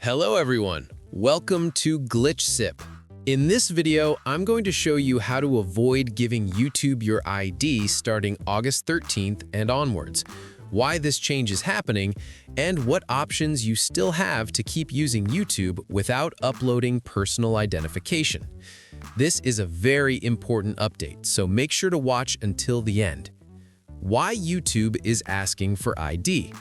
Hello everyone, welcome to Glitch Sip. In this video, I'm going to show you how to avoid giving YouTube your ID starting August 13th and onwards, why this change is happening, and what options you still have to keep using YouTube without uploading personal identification. This is a very important update, so make sure to watch until the end. Why YouTube is asking for ID.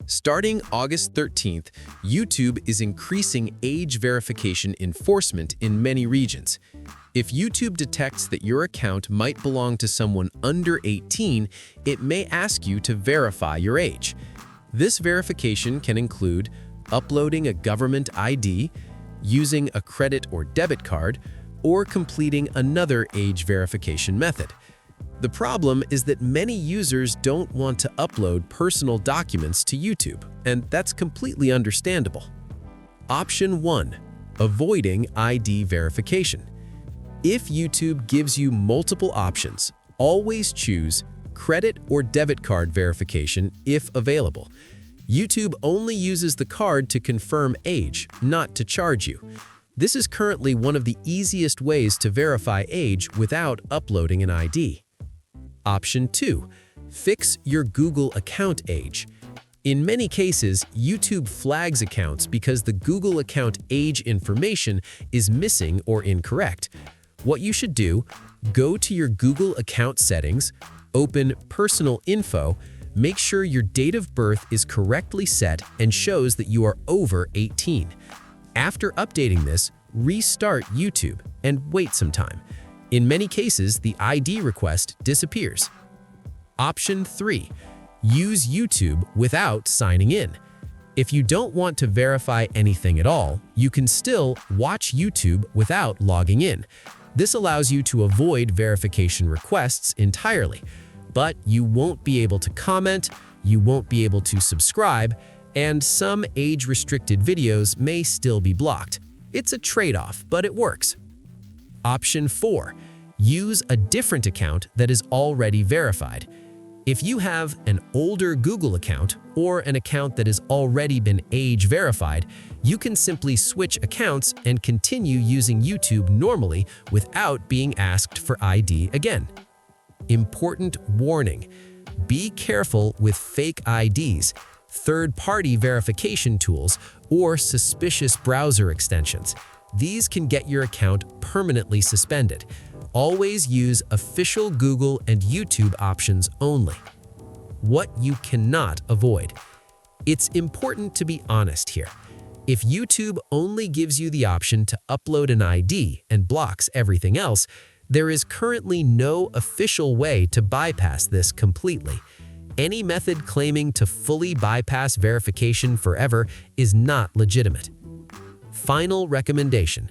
Starting August 13th, YouTube is increasing age verification enforcement in many regions. If YouTube detects that your account might belong to someone under 18, it may ask you to verify your age. This verification can include uploading a government ID, using a credit or debit card, or completing another age verification method. The problem is that many users don't want to upload personal documents to YouTube, and that's completely understandable. Option 1. Avoiding ID verification. If YouTube gives you multiple options, always choose credit or debit card verification if available. YouTube only uses the card to confirm age, not to charge you. This is currently one of the easiest ways to verify age without uploading an ID. Option 2. Fix your Google account age. In many cases, YouTube flags accounts because the Google account age information is missing or incorrect. What you should do, go to your Google account settings, open Personal Info, make sure your date of birth is correctly set and shows that you are over 18. After updating this, restart YouTube and wait some time. In many cases, the ID request disappears. Option 3. Use YouTube without signing in. If you don't want to verify anything at all, you can still watch YouTube without logging in. This allows you to avoid verification requests entirely, but you won't be able to comment, you won't be able to subscribe, and some age-restricted videos may still be blocked. It's a trade-off, but it works. Option 4. Use a different account that is already verified. If you have an older Google account or an account that has already been age verified, you can simply switch accounts and continue using YouTube normally without being asked for ID again. Important warning: be careful with fake IDs, third-party verification tools, or suspicious browser extensions. These can get your account permanently suspended. Always use official Google and YouTube options only. What you cannot avoid. It's important to be honest here. If YouTube only gives you the option to upload an ID and blocks everything else, there is currently no official way to bypass this completely. Any method claiming to fully bypass verification forever is not legitimate. Final recommendation: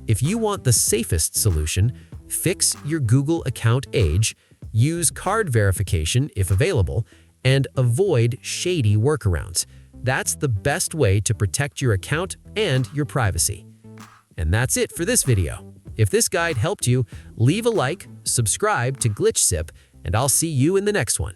if you want the safest solution, fix your Google account age, use card verification if available, and avoid shady workarounds. That's the best way to protect your account and your privacy. And that's it for this video. If this guide helped you, leave a like, subscribe to Glitch Sip, and I'll see you in the next one.